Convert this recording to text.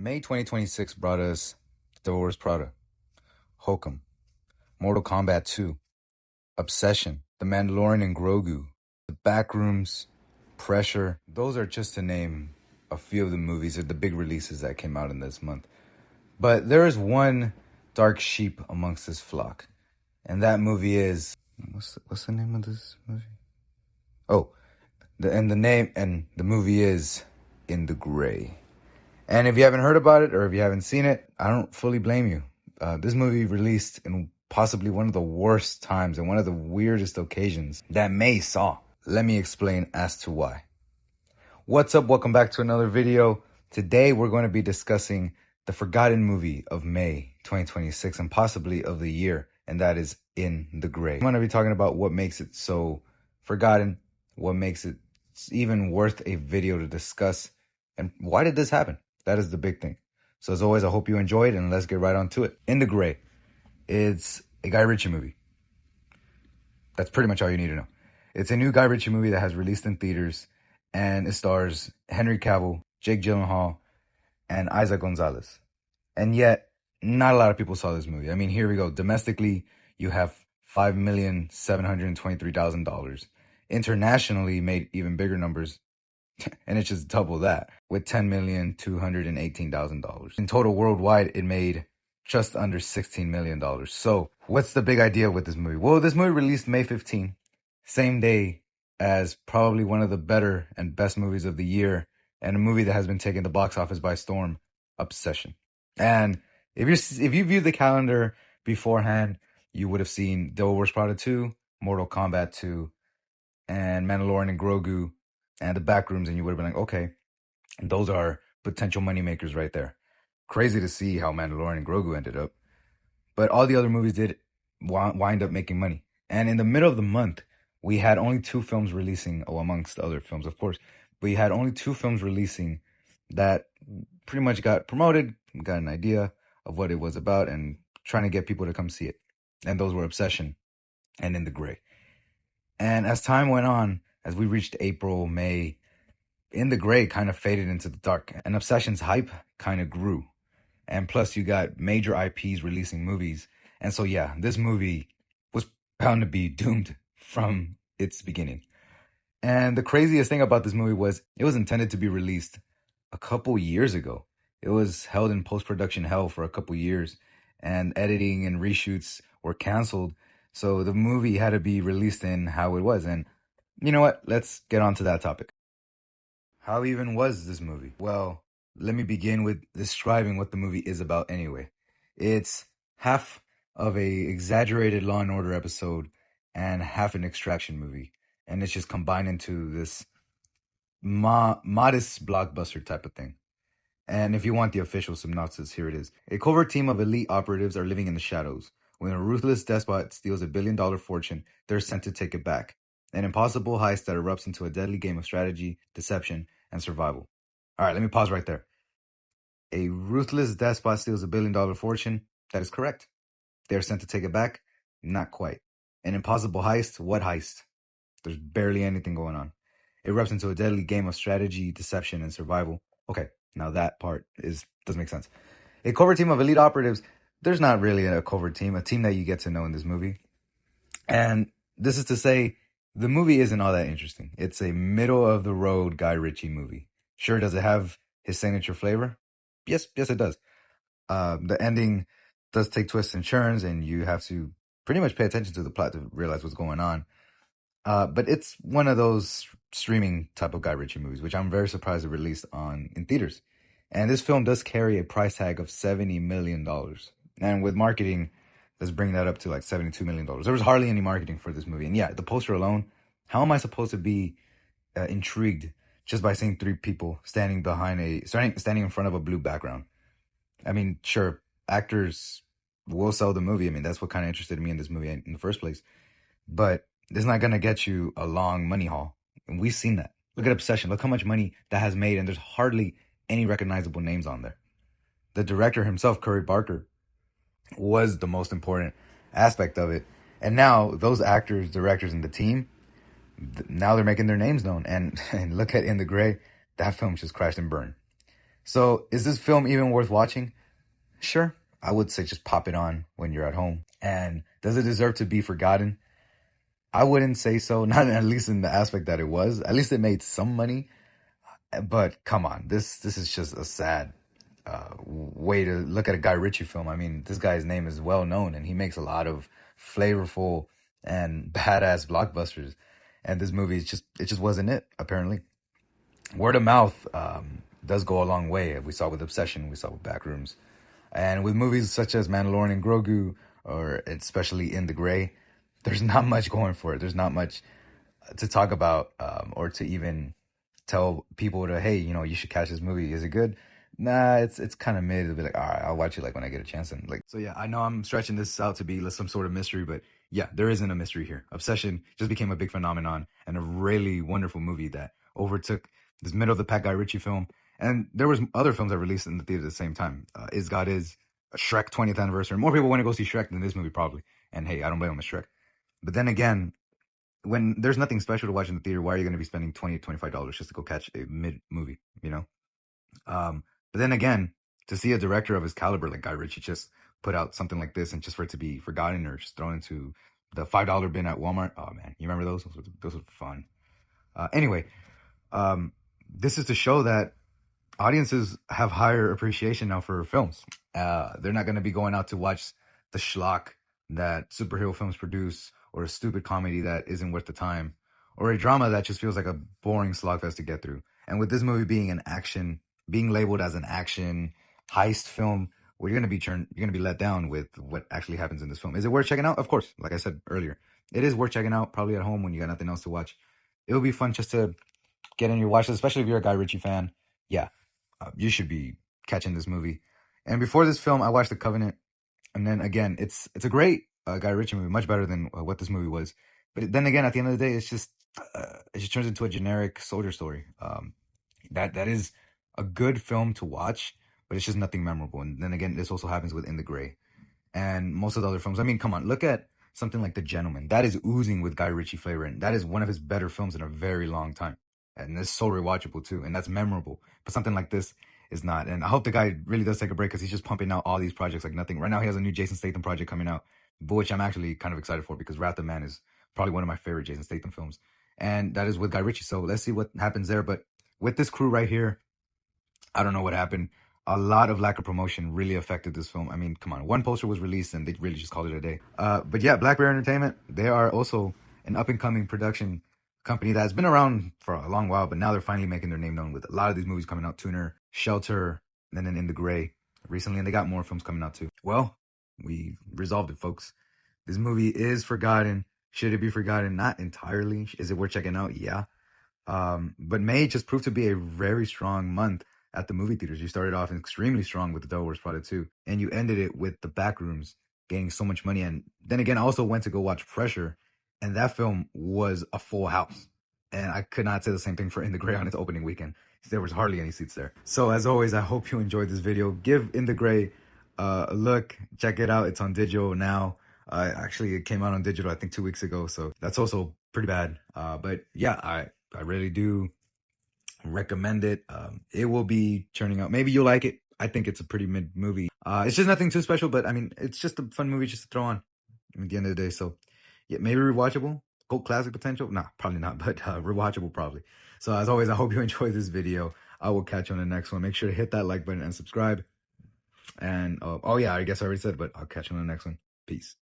May 2026 brought us Devil Wears Prada, Hokum, Mortal Kombat 2, Obsession, The Mandalorian and Grogu, The Backrooms, Pressure. Those are just to name a few of the movies or the big releases that came out in this month. But there is one dark sheep amongst this flock, and that movie is what's the name of this movie? Oh, the movie is In the Gray. And if you haven't heard about it or if you haven't seen it, I don't fully blame you. This movie released in possibly one of the worst times and one of the weirdest occasions that May saw. Let me explain as to why. What's up? Welcome back to another video. Today we're going to be discussing the forgotten movie of May 2026 and possibly of the year, and that is In the Gray. I'm going to be talking about what makes it so forgotten, what makes it even worth a video to discuss, and why did this happen? That is the big thing. So as always, I hope you enjoyed, and let's get right on to it. In the Gray, it's a Guy Ritchie movie. That's pretty much all you need to know. It's a new Guy Ritchie movie that has released in theaters, and it stars Henry Cavill, Jake Gyllenhaal, and Isaac Gonzalez. And yet, not a lot of people saw this movie. I mean, here we go. Domestically, you have $5,723,000. Internationally, made even bigger numbers, and it's just double that, with $10,218,000. In total, worldwide, it made just under $16 million. So what's the big idea with this movie? Well, this movie released May 15, same day as probably one of the better and best movies of the year, and a movie that has been taking the box office by storm, Obsession. And if you viewed the calendar beforehand, you would have seen Devil Wears Prada 2, Mortal Kombat 2, and Mandalorian and Grogu, and The Backrooms, and you would have been like, okay, those are potential moneymakers right there. Crazy to see how Mandalorian and Grogu ended up. But all the other movies did wind up making money. And in the middle of the month, we had only 2 films releasing, amongst other films, of course. We had only 2 films releasing that pretty much got promoted, got an idea of what it was about, and trying to get people to come see it. And those were Obsession and In the Gray. And as time went on, as we reached April, May, In the Gray kind of faded into the dark, and Obsession's hype kind of grew. And plus, you got major IPs releasing movies. And so, yeah, this movie was bound to be doomed from its beginning. And the craziest thing about this movie was it was intended to be released a couple years ago. It was held in post-production hell for a couple years, and editing and reshoots were canceled. So the movie had to be released in how it was. And you know what? Let's get on to that topic. How even was this movie? Well, let me begin with describing what the movie is about anyway. It's half of a exaggerated Law and Order episode and half an Extraction movie. And it's just combined into this modest blockbuster type of thing. And if you want the official synopsis, here it is. A covert team of elite operatives are living in the shadows. When a ruthless despot steals $1 billion fortune, they're sent to take it back. An impossible heist that erupts into a deadly game of strategy, deception, and survival. All right, let me pause right there. A ruthless despot steals $1 billion fortune. That is correct. They're sent to take it back. Not quite. An impossible heist. What heist? There's barely anything going on. It erupts into a deadly game of strategy, deception, and survival. Okay, now that part does make sense. A covert team of elite operatives. There's not really a covert team, a team that you get to know in this movie. And this is to say, the movie isn't all that interesting. It's a middle-of-the-road Guy Ritchie movie. Sure, does it have his signature flavor? Yes, it does. The ending does take twists and turns, and you have to pretty much pay attention to the plot to realize what's going on. But it's one of those streaming type of Guy Ritchie movies, which I'm very surprised it released in theaters. And this film does carry a price tag of $70 million. And with marketing, let's bring that up to like $72 million. There was hardly any marketing for this movie. And yeah, the poster alone, how am I supposed to be intrigued just by seeing 3 people standing in front of a blue background? I mean, sure, actors will sell the movie. I mean, that's what kind of interested me in this movie in the first place. But it's not going to get you a long money haul. And we've seen that. Look at Obsession. Look how much money that has made, and there's hardly any recognizable names on there. The director himself, Curry Barker, was the most important aspect of it. And now those actors, directors, and the team, now they're making their names known. And look at In the Gray, that film just crashed and burned. So is this film even worth watching? Sure. I would say just pop it on when you're at home. And does it deserve to be forgotten? I wouldn't say so, not at least in the aspect that it was. At least it made some money. But come on, this is just a sad way to look at a Guy Ritchie film. I mean, this guy's name is well known, and he makes a lot of flavorful and badass blockbusters. And this movie is just it just wasn't it. Apparently, word of mouth does go a long way. We saw with Obsession, we saw with Backrooms, and with movies such as Mandalorian and Grogu, or especially In the Gray. There's not much going for it. There's not much to talk about or to even tell people to, hey, you should catch this movie. Is it good? Nah, it's kind of mid. It'll be like, all right, I'll watch it like when I get a chance. And like, so yeah, I know I'm stretching this out to be some sort of mystery, but yeah, there isn't a mystery here. Obsession just became a big phenomenon and a really wonderful movie that overtook this middle of the pack Guy Ritchie film. And there was other films that released in the theater at the same time. Is God Is, a Shrek 20th anniversary. More people want to go see Shrek than this movie probably. And hey, I don't blame them, it's Shrek. But then again, when there's nothing special to watch in the theater, why are you going to be spending $20 to $25 just to go catch a mid movie, but then again, to see a director of his caliber like Guy Ritchie just put out something like this and just for it to be forgotten or just thrown into the $5 bin at Walmart, oh man, you remember those? Those were fun. Anyway, this is to show that audiences have higher appreciation now for films. They're not going to be going out to watch the schlock that superhero films produce, or a stupid comedy that isn't worth the time, or a drama that just feels like a boring slogfest to get through. And with this movie being labeled as an action heist film, well, you're gonna be let down with what actually happens in this film. Is it worth checking out? Of course, like I said earlier, it is worth checking out. Probably at home when you got nothing else to watch. It would be fun just to get in your watch list, especially if you're a Guy Ritchie fan. Yeah, you should be catching this movie. And before this film, I watched The Covenant, and then again, it's a great Guy Ritchie movie, much better than what this movie was. But then again, at the end of the day, it just turns into a generic soldier story. That is a good film to watch, but it's just nothing memorable. And then again, this also happens with In the Gray and most of the other films. I mean, come on, look at something like The Gentleman. That is oozing with Guy Ritchie flavor, and that is one of his better films in a very long time. And it's so rewatchable too, and that's memorable. But something like this is not. And I hope the guy really does take a break because he's just pumping out all these projects like nothing. Right now, he has a new Jason Statham project coming out, which I'm actually kind of excited for because Wrath of Man is probably one of my favorite Jason Statham films, and that is with Guy Ritchie. So let's see what happens there. But with this crew right here, I don't know what happened. A lot of lack of promotion really affected this film. I mean, come on. One poster was released and they really just called it a day. But yeah, Black Bear Entertainment, they are also an up-and-coming production company that has been around for a long while, but now they're finally making their name known with a lot of these movies coming out. Tuner, Shelter, and then In the Gray recently, and they got more films coming out too. Well, we resolved it, folks. This movie is forgotten. Should it be forgotten? Not entirely. Is it worth checking out? Yeah. But May just proved to be a very strong month at the movie theaters. You started off extremely strong with The Devil Wears Prada 2, and you ended it with The Backrooms gaining so much money. And then again, I also went to go watch Pressure, and that film was a full house. And I could not say the same thing for In the Gray on its opening weekend. There was hardly any seats there. So as always, I hope you enjoyed this video. Give In the Gray a look. Check it out. It's on digital now. Actually, it came out on digital, I think 2 weeks ago. So that's also pretty bad. But yeah, I really do recommend it. It will be churning out. Maybe you'll like it. I think it's a pretty mid movie. It's just nothing too special, but I mean, it's just a fun movie just to throw on at the end of the day. So yeah, maybe rewatchable, cult classic potential. Nah, probably not, but rewatchable probably. So as always, I hope you enjoyed this video. I will catch you on the next one. Make sure to hit that like button and subscribe. And oh yeah, I guess I already said, but I'll catch you on the next one. Peace.